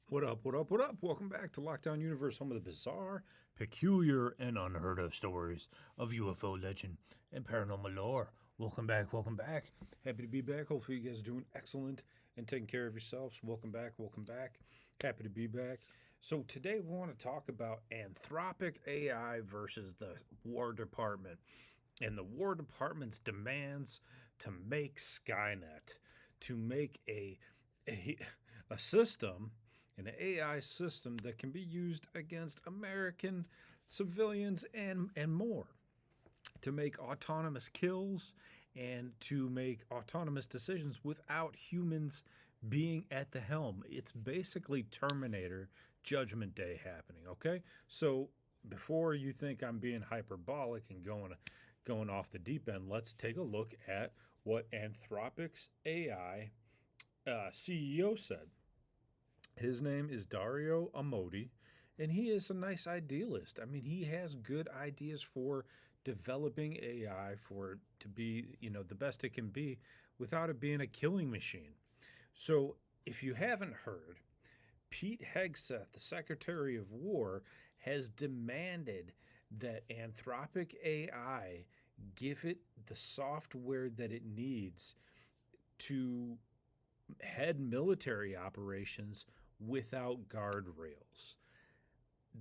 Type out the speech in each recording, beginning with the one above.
What up, what up, what up? Welcome back to Lockdown Universe, home of the bizarre, peculiar, and unheard of stories of UFO legend and paranormal lore. Welcome back, welcome back. Happy to be back. Hopefully, you guys are doing excellent and taking care of yourselves. Welcome back, welcome back. Happy to be back. So, today we want to talk about Anthropic AI versus the War Department and the War Department's demands to make Skynet, to make a, a system, an AI system that can be used against American civilians and more, to make autonomous kills and to make autonomous decisions without humans being at the helm. It's basically Terminator Judgment Day happening, okay? So before you think I'm being hyperbolic and going off the deep end, let's take a look at what Anthropic's AI CEO said. His name is Dario Amodi, and he is a nice idealist. I mean, he has good ideas for developing AI for it to be, the best it can be without it being a killing machine. So, if you haven't heard, Pete Hegseth, the Secretary of War, has demanded that Anthropic AI give it the software that it needs to head military operations without guardrails.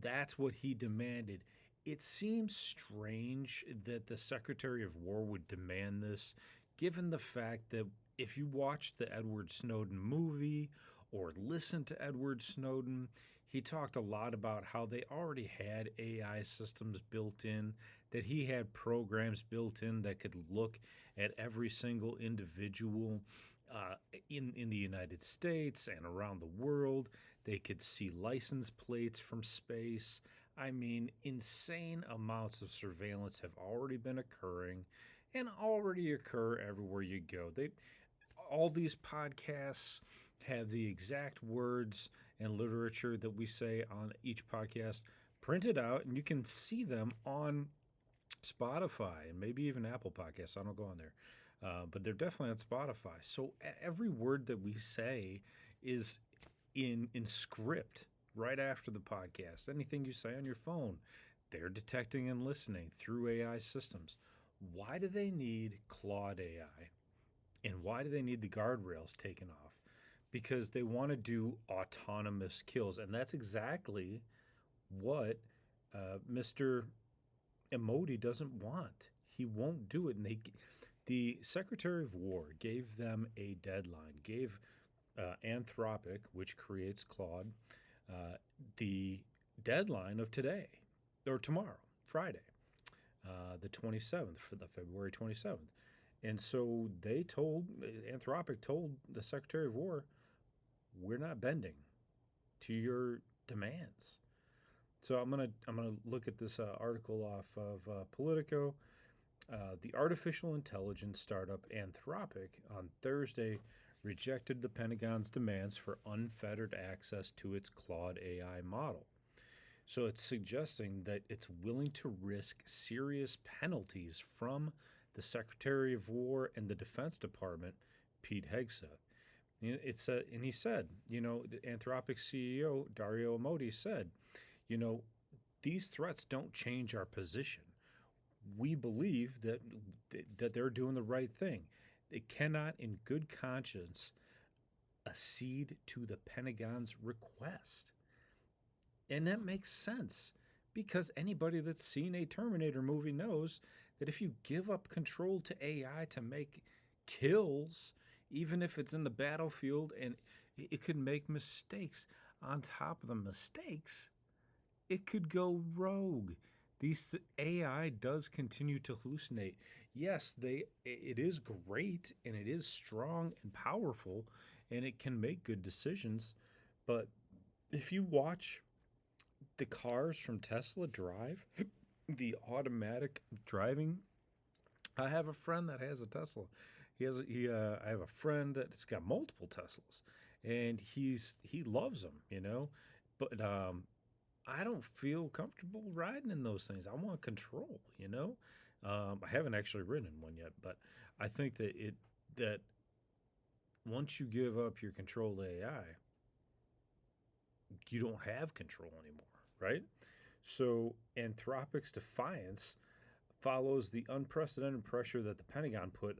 That's what he demanded. It seems strange that the Secretary of War would demand this, given the fact that if you watch the Edward Snowden movie or listen to Edward Snowden, he talked a lot about how they already had AI systems built in, that he had programs built in that could look at every single individual uh, in the United States and around the world. They could see license plates from space. I mean, insane amounts of surveillance have already been occurring and already occur everywhere you go. They all these podcasts have the exact words and literature that we say on each podcast printed out, and you can see them on Spotify and maybe even Apple Podcasts. I don't go on there, but they're definitely on Spotify. So every word that we say is in script right after the podcast. Anything you say on your phone, they're detecting and listening through AI systems. Why do they need Claude AI? And why do they need the guardrails taken off? Because they want to do autonomous kills. And that's exactly what Mr. Emoti doesn't want. He won't do it. And the Secretary of War gave them a deadline, gave Anthropic, which creates Claude, uh, the deadline of today or tomorrow, Friday, the 27th, for the February 27th. And so Anthropic told the Secretary of War, we're not bending to your demands. So I'm gonna look at this article off of Politico. The artificial intelligence startup Anthropic on Thursday rejected the Pentagon's demands for unfettered access to its Claude AI model. So it's suggesting that it's willing to risk serious penalties from the Secretary of War and the Defense Department, Pete Hegseth. And he said, the Anthropic CEO Dario Amodi said, you know, these threats don't change our position. We believe that they're doing the right thing. They cannot, in good conscience, accede to the Pentagon's request. And that makes sense because anybody that's seen a Terminator movie knows that if you give up control to AI to make kills, even if it's in the battlefield and it could make mistakes, on top of the mistakes, it could go rogue. These AI does continue to hallucinate. Yes, it is great and it is strong and powerful and it can make good decisions, but if you watch the cars from Tesla drive, the automatic driving. I have a friend that has a Tesla. I have a friend that's got multiple Teslas, and he loves them, But I don't feel comfortable riding in those things. I want control. I haven't actually ridden in one yet, but I think that once you give up your control to AI, you don't have control anymore, right? So Anthropic's defiance follows the unprecedented pressure that the Pentagon put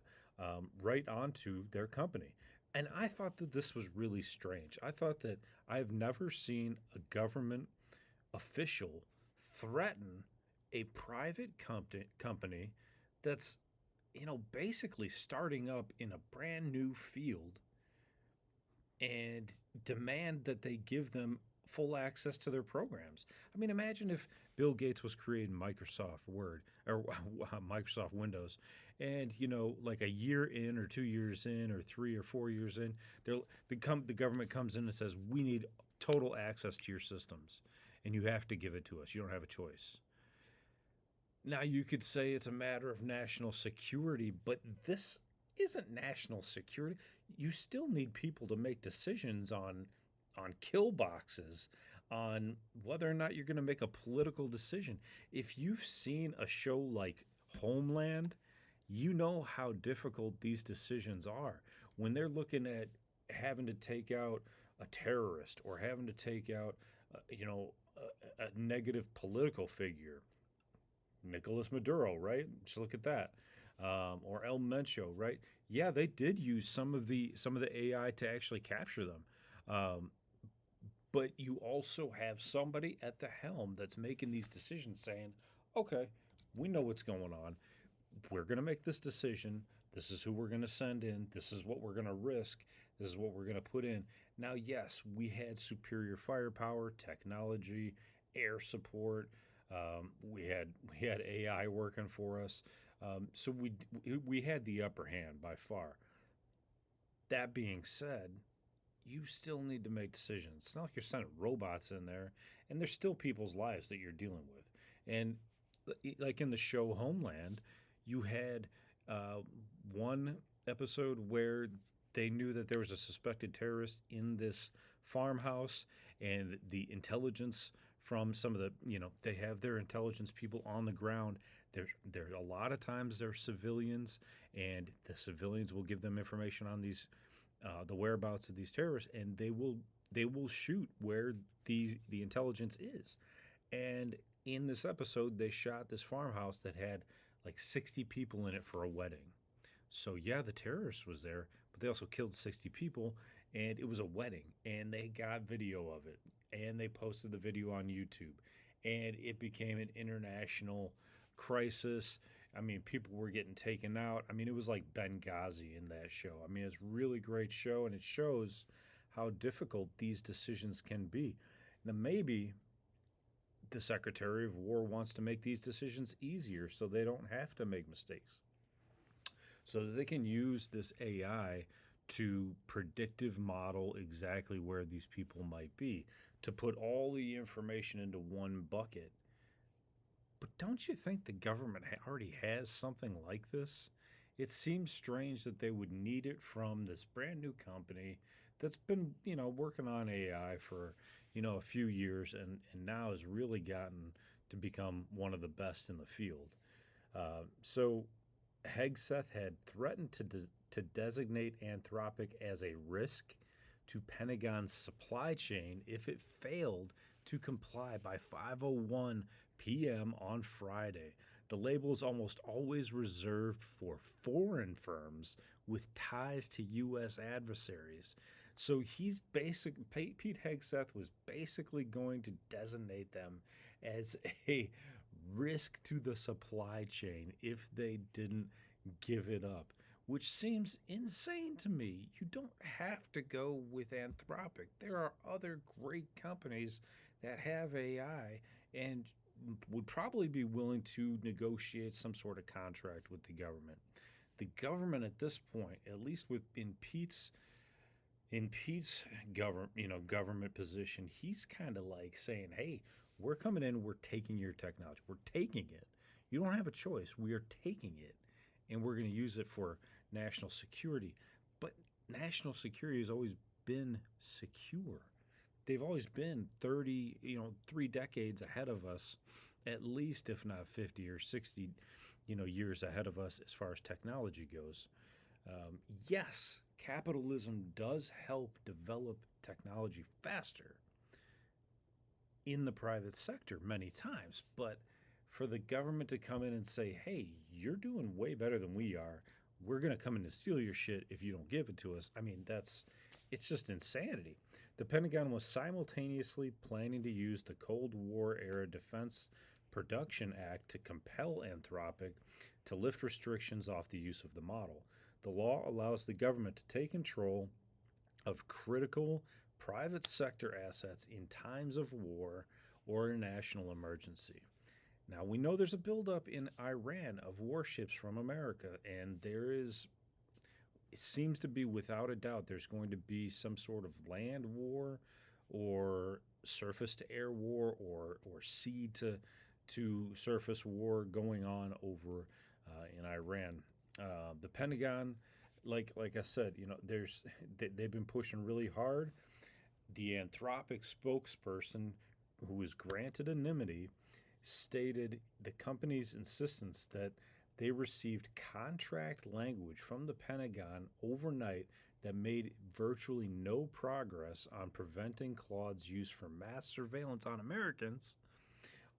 right onto their company. And I thought that this was really strange. I thought that I've never seen a government official threaten a private company that's, basically starting up in a brand new field and demand that they give them full access to their programs. I mean, imagine if Bill Gates was creating Microsoft Word or Microsoft Windows, and like a year in, or 2 years in, or 3 or 4 years in, the government comes in and says, "We need total access to your systems, and you have to give it to us. You don't have a choice." Now, you could say it's a matter of national security, but this isn't national security. You still need people to make decisions on kill boxes, on whether or not you're going to make a political decision. If you've seen a show like Homeland, you know how difficult these decisions are when they're looking at having to take out a terrorist, or having to take out, a negative political figure. Nicolas Maduro, right? Just look at that. Or El Mencho, right? Yeah, they did use some of the AI to actually capture them. Um, but you also have somebody at the helm that's making these decisions, saying, "Okay, we know what's going on. We're going to make this decision. This is who we're going to send in. This is what we're going to risk. This is what we're going to put in." Now, yes, we had superior firepower, technology, air support. We had AI working for us, so we had the upper hand by far. That being said, you still need to make decisions. It's not like you're sending robots in there, and there's still people's lives that you're dealing with. And like in the show Homeland, you had uh, one episode where they knew that there was a suspected terrorist in this farmhouse, and the intelligence from some of the, they have their intelligence people on the ground. There a lot of times they're civilians, and the civilians will give them information on the whereabouts of these terrorists, and they will shoot where the intelligence is. And in this episode, they shot this farmhouse that had like 60 people in it for a wedding. So yeah, the terrorist was there, but they also killed 60 people, and it was a wedding, and they got video of it, and they posted the video on YouTube, and it became an international crisis. I mean, people were getting taken out. I mean, it was like Benghazi in that show. I mean, it's a really great show, and it shows how difficult these decisions can be. Now, maybe the Secretary of War wants to make these decisions easier so they don't have to make mistakes, so that they can use this AI to predictive model exactly where these people might be, to put all the information into one bucket. But don't you think the government already has something like this? It seems strange that they would need it from this brand new company that's been, working on AI for, a few years, and now has really gotten to become one of the best in the field. So Hegseth had threatened to designate Anthropic as a risk to Pentagon's supply chain if it failed to comply by 5:01 p.m. on Friday. The label is almost always reserved for foreign firms with ties to U.S. adversaries. So Pete Hegseth was basically going to designate them as a risk to the supply chain if they didn't give it up, which seems insane to me. You don't have to go with Anthropic. There are other great companies that have AI and would probably be willing to negotiate some sort of contract with the government. The government at this point, at least in Pete's government position, he's kind of like saying, "Hey, we're coming in, we're taking your technology, we're taking it. You don't have a choice. We are taking it, and we're going to use it for national security." But national security has always been secure. They've always been 30, 3 decades ahead of us, at least, if not 50 or 60, years ahead of us as far as technology goes. Yes, capitalism does help develop technology faster, in the private sector many times. But for the government to come in and say, hey, you're doing way better than we are, we're going to come in and steal your shit if you don't give it to us. I mean, it's just insanity. The Pentagon was simultaneously planning to use the Cold War era Defense Production Act to compel Anthropic to lift restrictions off the use of the model. The law allows the government to take control of critical private sector assets in times of war or a national emergency. Now, we know there's a buildup in Iran of warships from America, and it seems to be without a doubt there's going to be some sort of land war or surface to air war or sea to surface war going on over in Iran. The Pentagon, like I said, they've been pushing really hard. The Anthropic spokesperson, who was granted anonymity, stated the company's insistence that they received contract language from the Pentagon overnight that made virtually no progress on preventing Claude's use for mass surveillance on Americans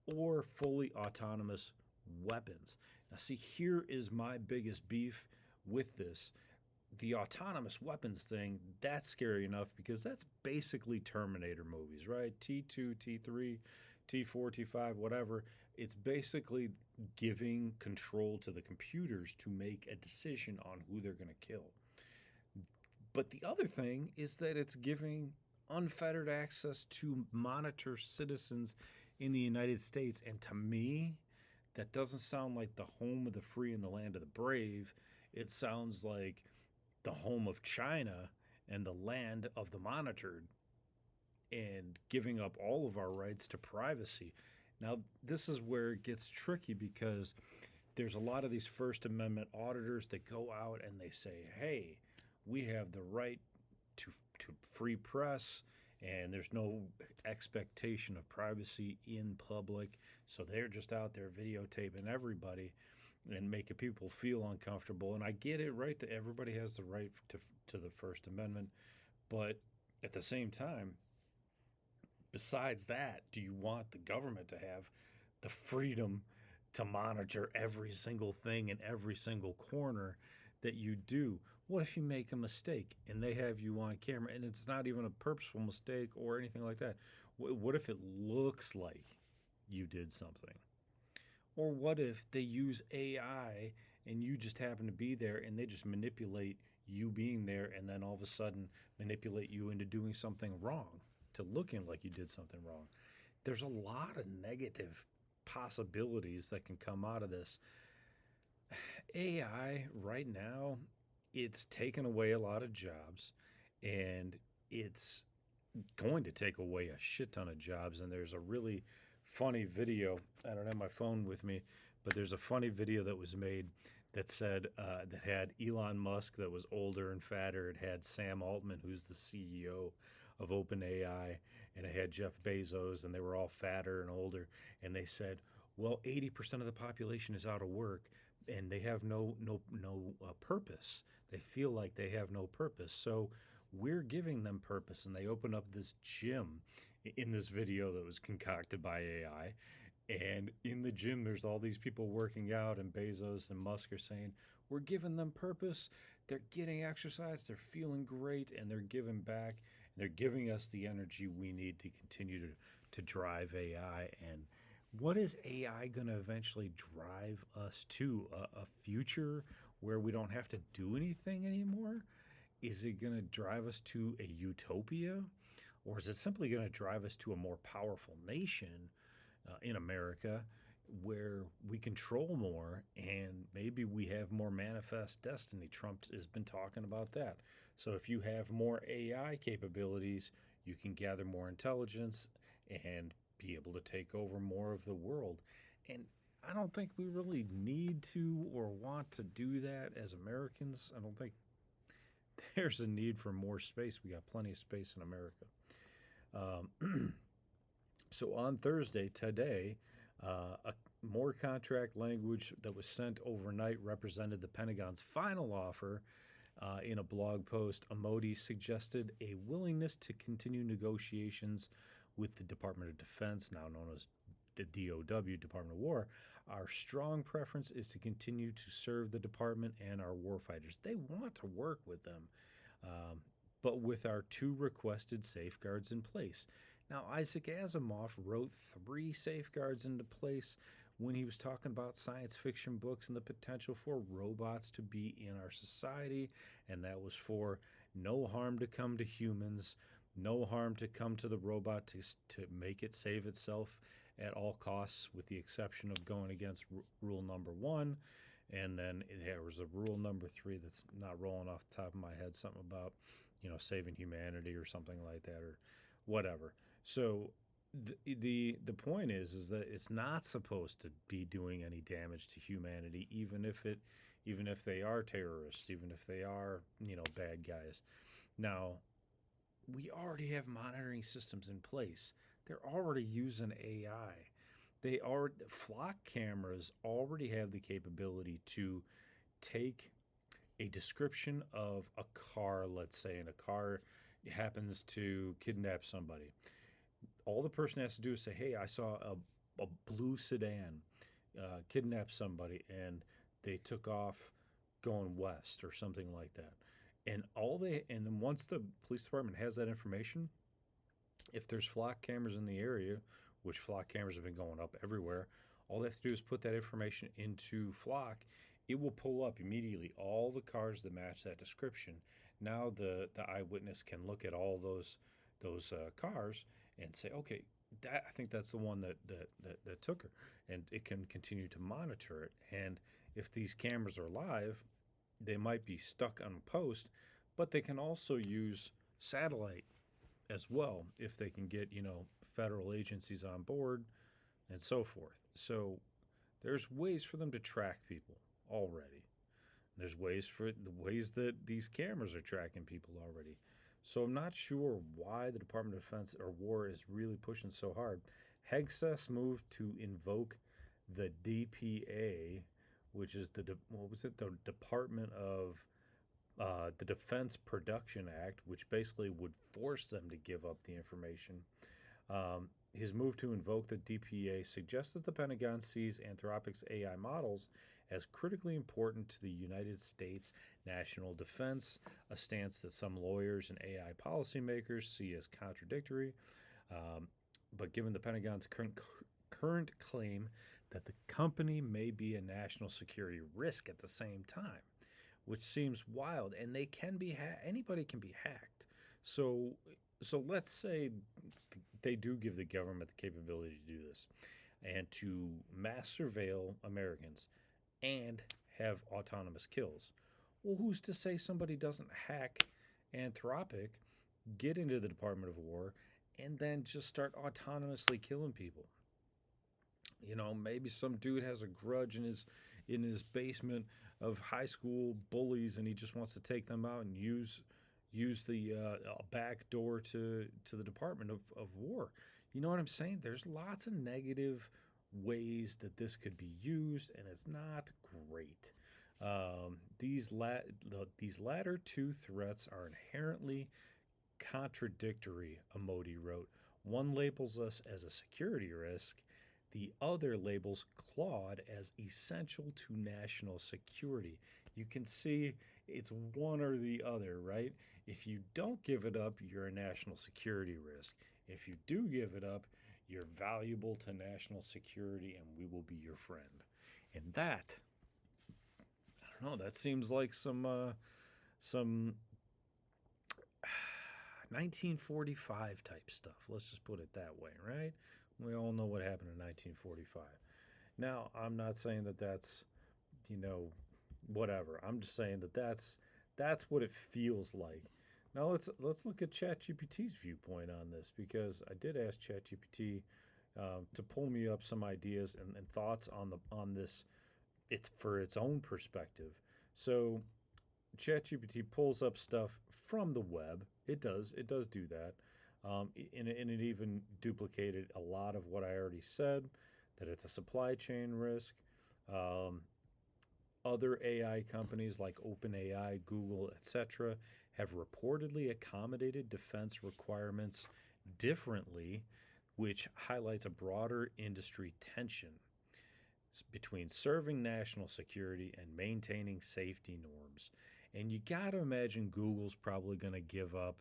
or fully autonomous weapons. Now, see, here is my biggest beef with this. The autonomous weapons thing, that's scary enough because that's basically Terminator movies, right? T2, T3, T4, T5, whatever. It's basically giving control to the computers to make a decision on who they're going to kill. But the other thing is that it's giving unfettered access to monitor citizens in the United States. And to me, that doesn't sound like the home of the free and the land of the brave. It sounds like the home of China and the land of the monitored, and giving up all of our rights to privacy. Now, this is where it gets tricky because there's a lot of these First Amendment auditors that go out and they say, hey, we have the right to free press and there's no expectation of privacy in public. So they're just out there videotaping everybody and making people feel uncomfortable. And I get it, right, that everybody has the right to the First Amendment. But at the same time, besides that, do you want the government to have the freedom to monitor every single thing in every single corner that you do? What if you make a mistake and they have you on camera and it's not even a purposeful mistake or anything like that? What if it looks like you did something? Or what if they use AI and you just happen to be there and they just manipulate you being there and then all of a sudden manipulate you into doing something wrong, to looking like you did something wrong? There's a lot of negative possibilities that can come out of this. AI right now, it's taken away a lot of jobs and it's going to take away a shit ton of jobs. And there's a really funny video. I don't have my phone with me, but there's a funny video that was made that said that had Elon Musk that was older and fatter. It had Sam Altman, who's the CEO of OpenAI, and it had Jeff Bezos, and they were all fatter and older. And they said, well, 80% of the population is out of work, and they have no purpose. They feel like they have no purpose. So we're giving them purpose. And they open up this gym in this video that was concocted by AI. And in the gym, there's all these people working out, and Bezos and Musk are saying, we're giving them purpose. They're getting exercise. They're feeling great, and they're giving back. And they're giving us the energy we need to continue to drive AI. And what is AI going to eventually drive us to? A future where we don't have to do anything anymore? Is it going to drive us to a utopia? Or is it simply going to drive us to a more powerful nation in America where we control more and maybe we have more manifest destiny? Trump has been talking about that. So if you have more AI capabilities, you can gather more intelligence and be able to take over more of the world. And I don't think we really need to or want to do that as Americans. I don't think there's a need for more space. We got plenty of space in America. So on Thursday, today, more contract language that was sent overnight represented the Pentagon's final offer. In a blog post, Amodi suggested a willingness to continue negotiations with the Department of Defense, now known as the DOW, Department of War, our strong preference is to continue to serve the department and our warfighters. They want to work with them, um, but with our two requested safeguards in place. Now, Isaac Asimov wrote three safeguards into place when he was talking about science fiction books and the potential for robots to be in our society, and that was for no harm to come to humans, no harm to come to the robot to make it save itself at all costs, with the exception of going against rule number one. And then there was a rule number three that's not rolling off the top of my head, something about, saving humanity or something like that, or whatever. So the point is that it's not supposed to be doing any damage to humanity, even if they are terrorists, even if they are bad guys. Now, we already have monitoring systems in place. They're already using AI. Flock cameras already have the capability to take a description of a car, let's say, and a car happens to kidnap somebody. All the person has to do is say, "Hey, I saw a blue sedan kidnap somebody, and they took off going west," or something like that. And then once the police department has that information, if there's flock cameras in the area, which flock cameras have been going up everywhere, all they have to do is put that information into flock. It will pull up immediately all the cars that match that description. Now the eyewitness can look at all those cars and say, okay, I think that's the one that took her, and it can continue to monitor it. And if these cameras are live, they might be stuck on a post, but they can also use satellite as well if they can get federal agencies on board and so forth. So there's ways for them to track people already. There's ways that these cameras are tracking people already. So I'm not sure why the Department of Defense or War is really pushing so hard. Hegseth's move to invoke the DPA, which is the Department of the Defense Production Act, which basically would force them to give up the information. His move to invoke the DPA suggests that the Pentagon sees Anthropic's AI models as critically important to the United States national defense, a stance that some lawyers and AI policymakers see as contradictory. But given the Pentagon's current claim that the company may be a national security risk at the same time, which seems wild, and they can be anybody can be hacked. So let's say they do give the government the capability to do this and to mass surveil Americans and have autonomous kills. Well, who's to say somebody doesn't hack Anthropic, get into the Department of War, and then just start autonomously killing people? Maybe some dude has a grudge in his basement of high school bullies, and he just wants to take them out and use the back door to the Department of War. You know what I'm saying? There's lots of negative ways that this could be used, and it's not great. These latter two threats are inherently contradictory, Amodi wrote. One labels us as a security risk. The other labels Claude as essential to national security. You can see it's one or the other, right? If you don't give it up, you're a national security risk. If you do give it up, you're valuable to national security, and we will be your friend. And that, I don't know, that seems like some 1945 type stuff. Let's just put it that way, right? We all know what happened in 1945. Now, I'm not saying that that's, whatever. I'm just saying that that's what it feels like. Now let's look at ChatGPT's viewpoint on this, because I did ask ChatGPT to pull me up some ideas and thoughts on this. It's for its own perspective. So ChatGPT pulls up stuff from the web. It does do that. And it even duplicated a lot of what I already said, that it's a supply chain risk. Other AI companies like OpenAI, Google, etc., have reportedly accommodated defense requirements differently which highlights a broader industry tension between serving national security and maintaining safety norms. And you got to imagine Google's probably going to give up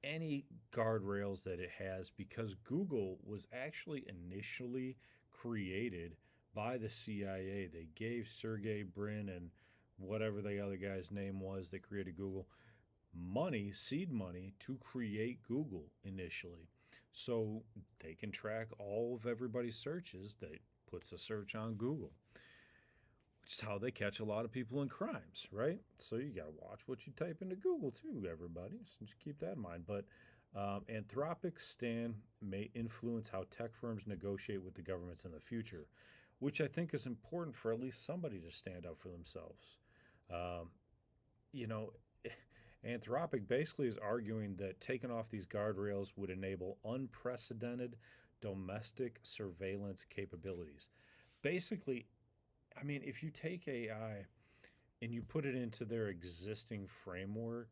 any guardrails that it has because Google was actually initially created by the CIA. They gave Sergey Brin and whatever the other guy's name was that created Google money, seed money, to create Google initially. So they can track all of everybody's searches that puts a search on Google, which is how they catch a lot of people in crimes, right? So you got to watch what you type into Google too, everybody. So just keep that in mind. But Anthropic's stand may influence how tech firms negotiate with the governments in the future, which I think is important for at least somebody to stand up for themselves. Um, you know, Anthropic basically is arguing that taking off these guardrails would enable unprecedented domestic surveillance capabilities. Basically, I mean, if you take AI and you put it into their existing framework,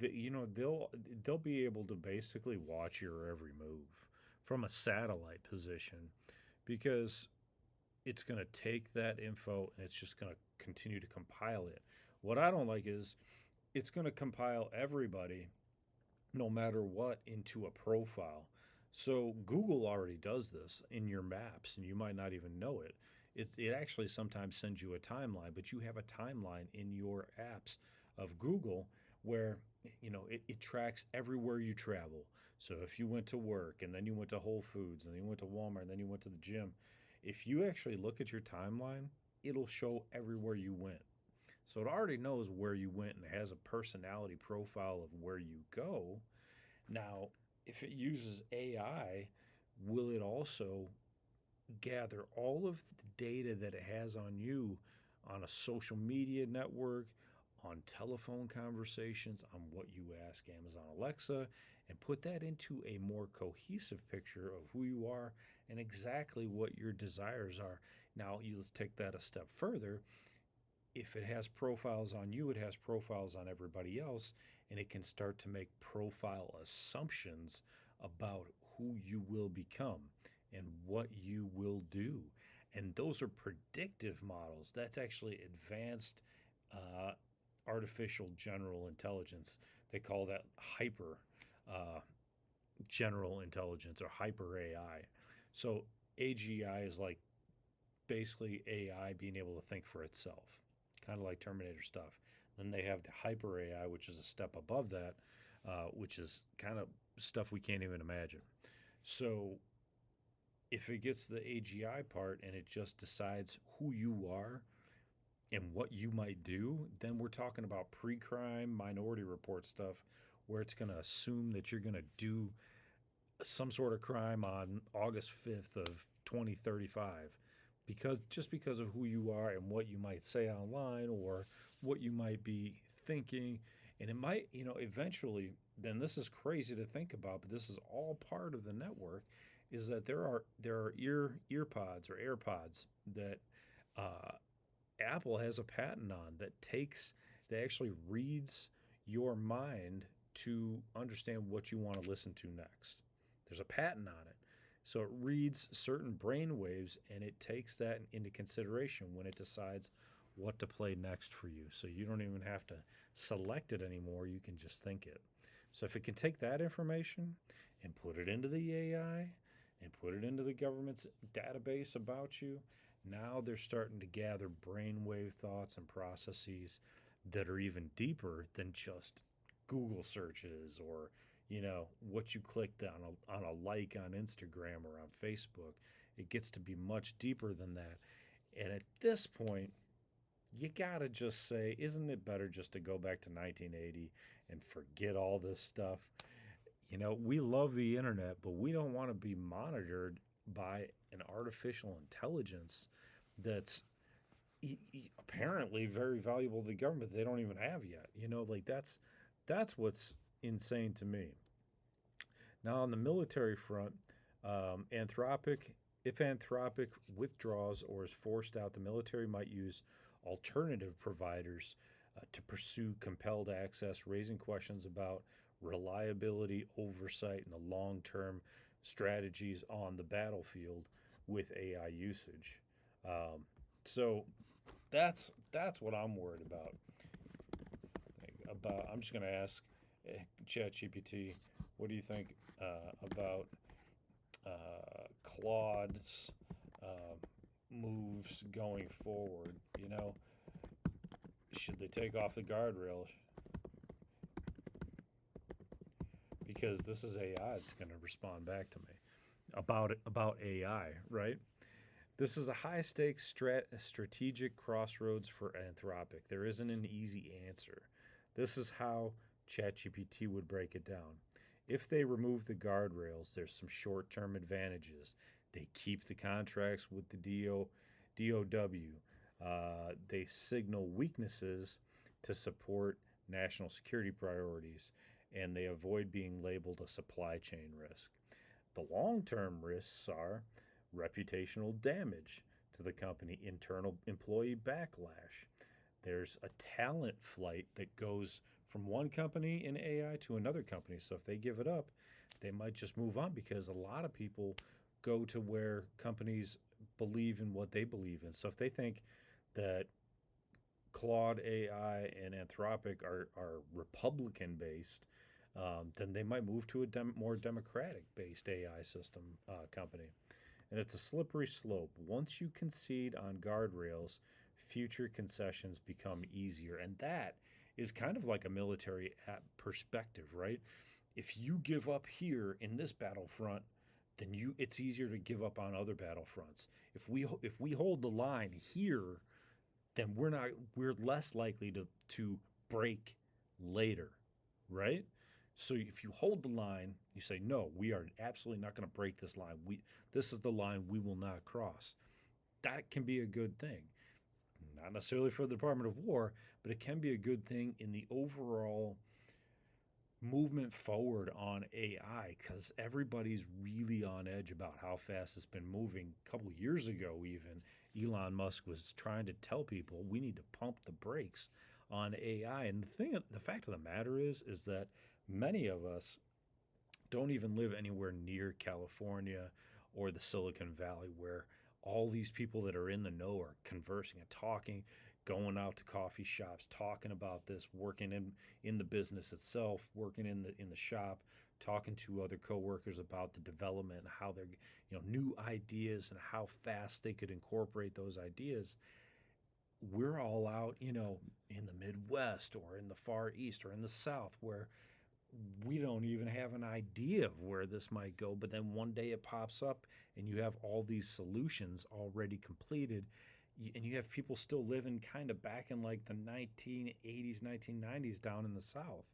they'll be able to basically watch your every move from a satellite position because it's going to take that info and it's just going to continue to compile it. What I don't like is it's going to compile everybody, no matter what, into a profile. So Google already does this in your maps, and you might not even know it. It actually sometimes sends you a timeline, but you have a timeline in your apps of Google where it tracks everywhere you travel. So if you went to work and then you went to Whole Foods and then you went to Walmart and then you went to the gym, if you actually look at your timeline, it'll show everywhere you went. So it already knows where you went and it has a personality profile of where you go. Now, if it uses AI, will it also gather all of the data that it has on you on a social media network, on telephone conversations, on what you ask Amazon Alexa, and put that into a more cohesive picture of who you are and exactly what your desires are? Now, let's take that a step further. If it has profiles on you, it has profiles on everybody else, and it can start to make profile assumptions about who you will become and what you will do. And those are predictive models. That's actually advanced uh, artificial general intelligence. They call that hyper uh, general intelligence or hyper AI. So AGI is like basically AI being able to think for itself, kind of like Terminator stuff. Then they have the hyper AI, which is a step above that, which is kind of stuff we can't even imagine. So if it gets the AGI part and it just decides who you are and what you might do, then we're talking about pre-crime, Minority Report stuff, where it's going to assume that you're going to do some sort of crime on August 5th of 2035 because of who you are and what you might say online or what you might be thinking. And it might, eventually, then this is crazy to think about, but this is all part of the network, is that there are earpods or AirPods that Apple has a patent on that actually reads your mind to understand what you want to listen to next. There's a patent on it. So it reads certain brain waves and it takes that into consideration when it decides what to play next for you. So you don't even have to select it anymore. You can just think it. So if it can take that information and put it into the AI and put it into the government's database about you, now they're starting to gather brainwave thoughts and processes that are even deeper than just Google searches or what you clicked on a like on Instagram or on Facebook. It gets to be much deeper than that. And at this point, you gotta just say, isn't it better just to go back to 1980 and forget all this stuff? We love the internet, but we don't want to be monitored by an artificial intelligence that's apparently very valuable to the government they don't even have yet. That's what's insane to me. Now, on the military front, if Anthropic withdraws or is forced out, the military might use alternative providers to pursue compelled access, raising questions about reliability, oversight, and the long-term strategies on the battlefield with AI usage. Um, so that's what I'm worried about. I'm just going to ask ChatGPT, what do you think about Claude's uh, moves going forward? Should they take off the guardrails? Because this is AI, it's going to respond back to me about AI, right? This is a high stakes strategic crossroads for Anthropic. There isn't an easy answer. This is how ChatGPT would break it down. If they remove the guardrails, there's some short term advantages. They keep the contracts with the DOW. They signal weaknesses to support national security priorities, and they avoid being labeled a supply chain risk. The long term risks are reputational damage to the company, internal employee backlash. There's a talent flight that goes from one company in AI to another company. So if they give it up, they might just move on because a lot of people go to where companies believe in what they believe in. So if they think that Claude AI and Anthropic are Republican based, then they might move to a more democratic based AI system company. And it's a slippery slope. Once you concede on guardrails, future concessions become easier. And that is kind of like a military perspective, right? If you give up here in this battlefront, then it's easier to give up on other battlefronts. If we hold the line here, then we're less likely to break later, right? So if you hold the line, you say, no, we are absolutely not going to break this line. This is the line we will not cross. That can be a good thing. Not necessarily for the Department of War, but it can be a good thing in the overall movement forward on AI because everybody's really on edge about how fast it's been moving. A couple of years ago, even, Elon Musk was trying to tell people we need to pump the brakes on AI. And the fact of the matter is that many of us don't even live anywhere near California or the Silicon Valley where all these people that are in the know are conversing and talking, going out to coffee shops, talking about this, working in the business itself, working in the shop, talking to other coworkers about the development and how they're, new ideas and how fast they could incorporate those ideas. We're all out, in the Midwest or in the Far East or in the South where we don't even have an idea of where this might go. But then one day it pops up and you have all these solutions already completed. And you have people still living kind of back in like the 1980s, 1990s down in the South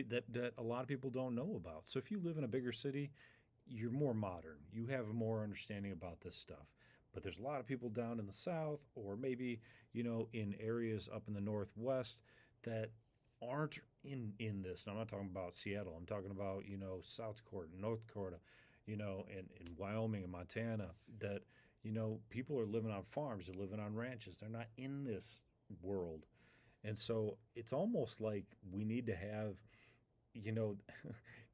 that a lot of people don't know about. So if you live in a bigger city, you're more modern. You have more understanding about this stuff. But there's a lot of people down in the South or maybe, in areas up in the Northwest that aren't in this. And I'm not talking about Seattle. I'm talking about, South Dakota, North Dakota, and in Wyoming and Montana that, people are living on farms, they're living on ranches. They're not in this world. And so it's almost like we need to have,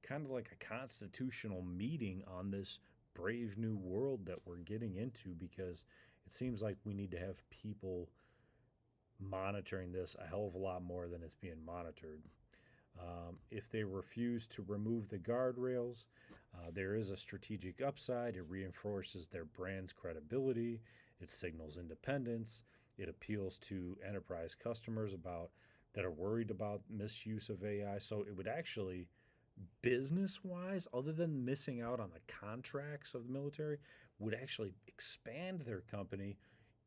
kind of like a constitutional meeting on this brave new world that we're getting into because it seems like we need to have people monitoring this a hell of a lot more than it's being monitored. If they refuse to remove the guardrails, there is a strategic upside. It reinforces their brand's credibility. It signals independence. It appeals to enterprise customers that are worried about misuse of AI. So it would actually, business-wise, other than missing out on the contracts of the military, would actually expand their company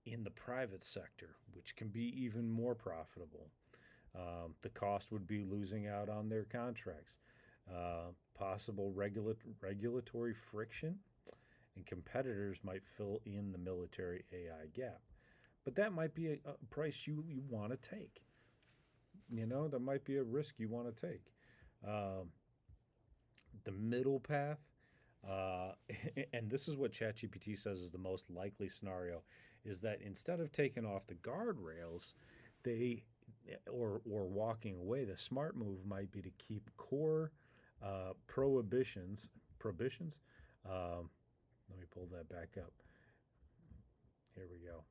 in the private sector, which can be even more profitable. The cost would be losing out on their contracts, possible regulatory friction, and competitors might fill in the military AI gap. But that might be a price you want to take. That might be a risk you want to take. The middle path, and this is what ChatGPT says is the most likely scenario, is that instead of taking off the guardrails, they or walking away. The smart move might be to keep core prohibitions. Um, Let me pull that back up. Here we go.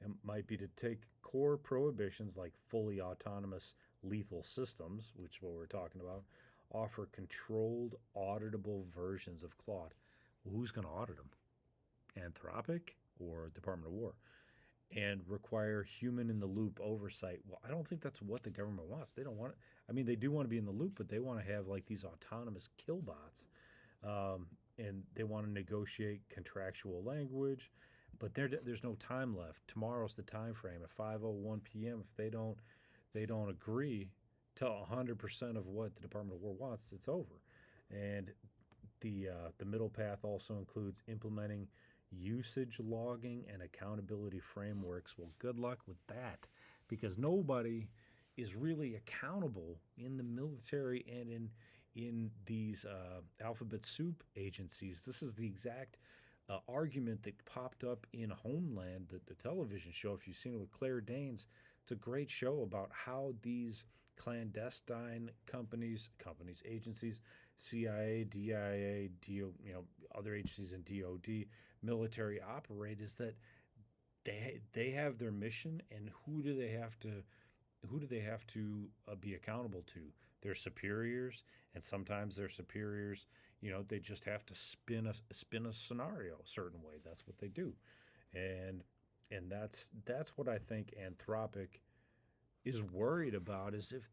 It might be to take core prohibitions like fully autonomous lethal systems, which is what we're talking about, offer controlled, auditable versions of Claude. Well, who's going to audit them? Anthropic or Department of War? And require human in the loop oversight. Well, I don't think that's what the government wants. They don't want. I mean, they do want to be in the loop, but they want to have like these autonomous killbots, and they want to negotiate contractual language. But there's no time left. Tomorrow's the time frame at 5:01 p.m. If they don't agree to 100% of what the Department of War wants, it's over. And the middle path also includes implementing usage logging and accountability frameworks. Well, good luck with that, because nobody is really accountable in the military and in these alphabet soup agencies. This is the exact argument that popped up in Homeland, the television show. If you've seen it with Claire Danes, it's a great show about how these clandestine agencies, CIA, DIA, other agencies in DOD, military operate. Is that they have their mission, and who do they have to be accountable to? Their superiors, and sometimes their superiors, they just have to spin a scenario a certain way. That's what they do, and that's what I think Anthropic is worried about. Is if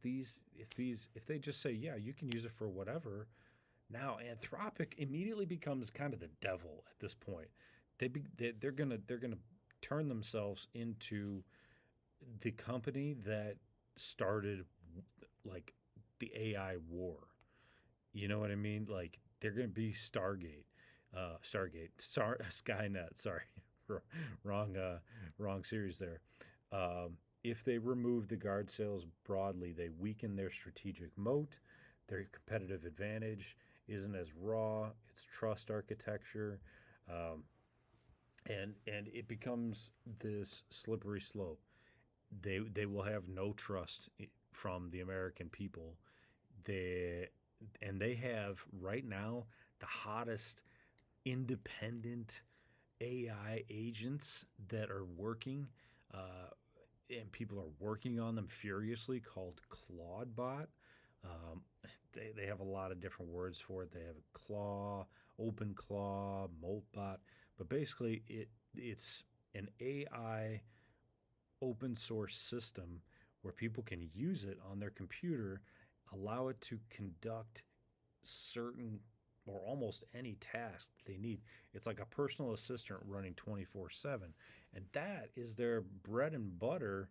they just say, yeah, you can use it for whatever. Now Anthropic immediately becomes kind of the devil at this point. They're gonna turn themselves into the company that started like the AI war. You know what I mean? Like they're gonna be Skynet. Sorry, wrong, wrong series there. If they remove the guard sales broadly, they weaken their strategic moat. Their competitive advantage isn't as raw. It's trust architecture, um, and it becomes this slippery slope. They will have no trust from the American people. They they have right now the hottest independent AI agents that are working, uh, and people are working on them furiously, called Claude bot. Um, they have a lot of different words for it. They have a claw, open claw, moltbot, but basically it's an AI open source system where people can use it on their computer, allow it to conduct certain or almost any task they need. It's like a personal assistant running 24/7. And that is their bread and butter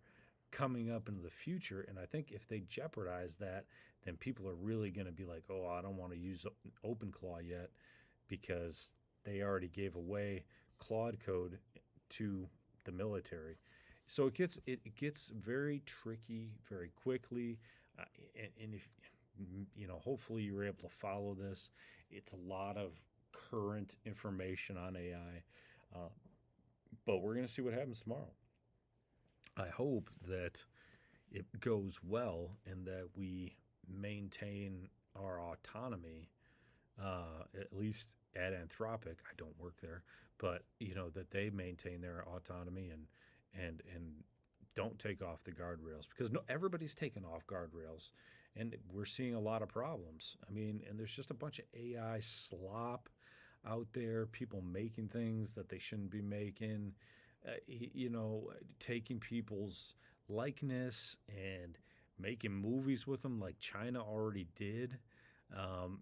coming up into the future. And I think if they jeopardize that, then people are really going to be like, oh, I don't want to use OpenClaw yet, because they already gave away Claude code to the military. So it gets very tricky very quickly, uh, and if hopefully you're able to follow this. It's a lot of current information on AI, but we're going to see what happens tomorrow. I hope that it goes well and that we maintain our autonomy, at least at Anthropic. I don't work there, but that they maintain their autonomy and don't take off the guardrails, because no, everybody's taken off guardrails, and we're seeing a lot of problems. I mean, and there's just a bunch of AI slop out there, people making things that they shouldn't be making, taking people's likeness and making movies with them like China already did.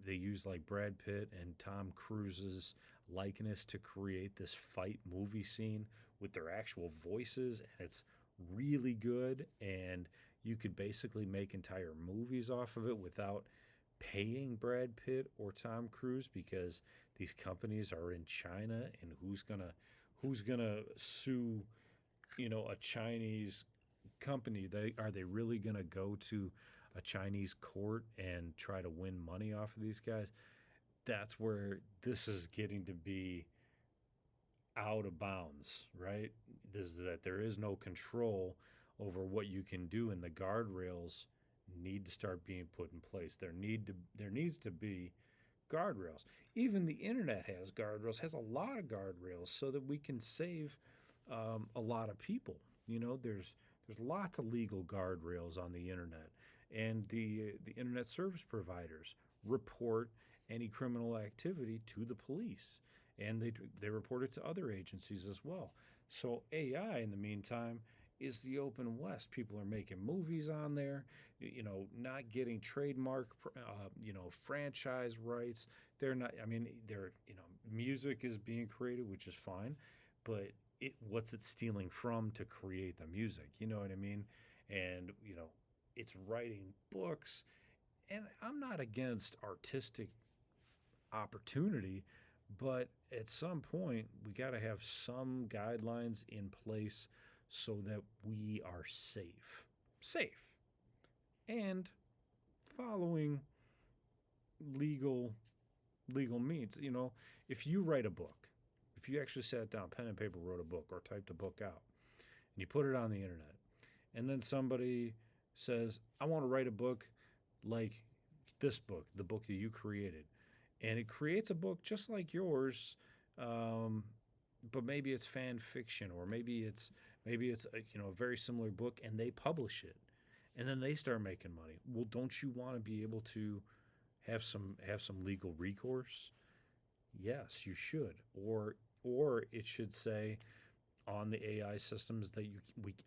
They use like Brad Pitt and Tom Cruise's likeness to create this fight movie scene with their actual voices, and it's really good. And you could basically make entire movies off of it without paying Brad Pitt or Tom Cruise, because these companies are in China, and who's gonna sue a Chinese company? They really gonna go to a Chinese court and try to win money off of these guys? That's where this is getting to be out of bounds, right? Is that there is no control over what you can do, and the guardrails need to start being put in place. There needs to be guardrails. Even the internet has guardrails, has a lot of guardrails, so that we can save a lot of people. There's lots of legal guardrails on the internet, and the internet service providers report any criminal activity to the police, and they report it to other agencies as well. So AI, in the meantime, is the open west. People are making movies on there, not getting trademark, franchise rights. They're not. I mean, music is being created, which is fine, but what's it stealing from to create the music? You know what I mean? And it's writing books, and I'm not against artistic opportunity, but at some point we got to have some guidelines in place so that we are safe, and following legal legal means. If you write a book, if you actually sat down, pen and paper, wrote a book or typed a book out, and you put it on the internet, and then somebody says, I want to write a book like this book, the book that you created, and it creates a book just like yours, um, but maybe it's fan fiction, or maybe it's a very similar book, and they publish it, and then they start making money. Well, don't you want to be able to have some legal recourse? Yes, you should. Or it should say on the AI systems that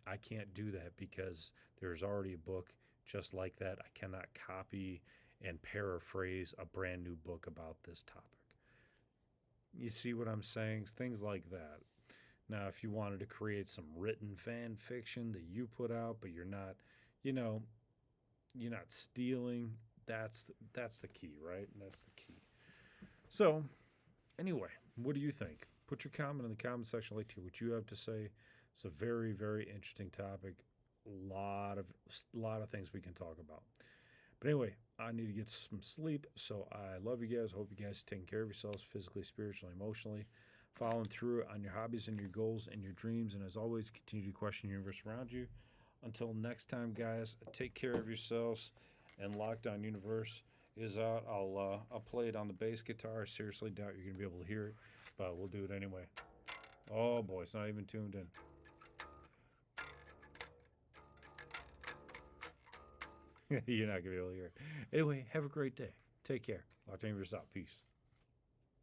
I can't do that because there's already a book just like that. I cannot copy and paraphrase a brand new book about this topic. You see what I'm saying? Things like that. Now, if you wanted to create some written fan fiction that you put out, but you know, you're not stealing. That's the key, right? That's the key. So, anyway, what do you think? Put your comment in the comment section. I'd like to hear what you have to say. It's a very, very interesting topic. A lot of things we can talk about. But anyway, I need to get some sleep. So I love you guys. Hope you guys are taking care of yourselves physically, spiritually, emotionally, following through on your hobbies and your goals and your dreams. And as always, continue to question the universe around you. Until next time, guys, take care of yourselves. And Lockdown Universe is out. I'll play it on the bass guitar. I seriously doubt you're gonna be able to hear it, but we'll do it anyway. Oh boy, it's not even tuned in. You're not gonna be able to hear it. Anyway, have a great day. Take care. Lockdown Universe out. Peace.